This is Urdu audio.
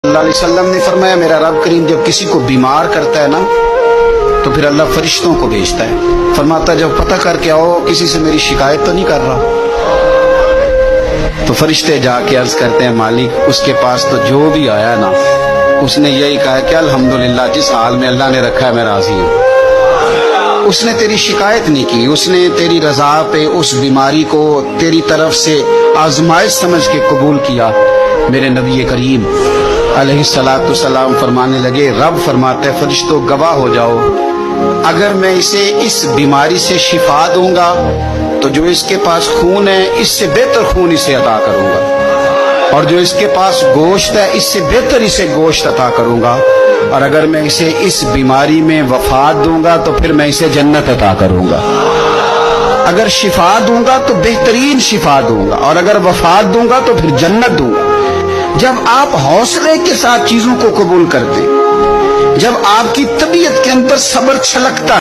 اللہ علیہ وسلم نے فرمایا میرا رب کریم جب کسی کو بیمار کرتا ہے نا تو پھر اللہ فرشتوں کو بھیجتا ہے، فرماتا ہے جب پتہ کر کے آؤ کسی سے میری شکایت تو نہیں کر رہا۔ تو فرشتے جا کے عرض کرتے ہیں مالک اس کے پاس تو جو بھی آیا نا اس نے یہی کہا کہ الحمدللہ جس حال میں اللہ نے رکھا ہے میں راضی ہوں۔ اس نے تیری شکایت نہیں کی، اس نے تیری رضا پہ اس بیماری کو تیری طرف سے آزمائش سمجھ کے قبول کیا۔ میرے نبی کریم علیہ الصلوۃ والسلام فرمانے لگے، رب فرماتا ہے فرشتوں گواہ ہو جاؤ، اگر میں اسے اس بیماری سے شفا دوں گا تو جو اس کے پاس خون ہے اس سے بہتر خون اسے عطا کروں گا، اور جو اس کے پاس گوشت ہے اس سے بہتر اسے گوشت عطا کروں گا، اور اگر میں اسے اس بیماری میں وفات دوں گا تو پھر میں اسے جنت عطا کروں گا۔ اگر شفا دوں گا تو بہترین شفا دوں گا، اور اگر وفات دوں گا تو پھر جنت دوں گا۔ جب آپ حوصلے کے ساتھ چیزوں کو قبول کرتے، جب آپ کی طبیعت کے اندر صبر چھلکتا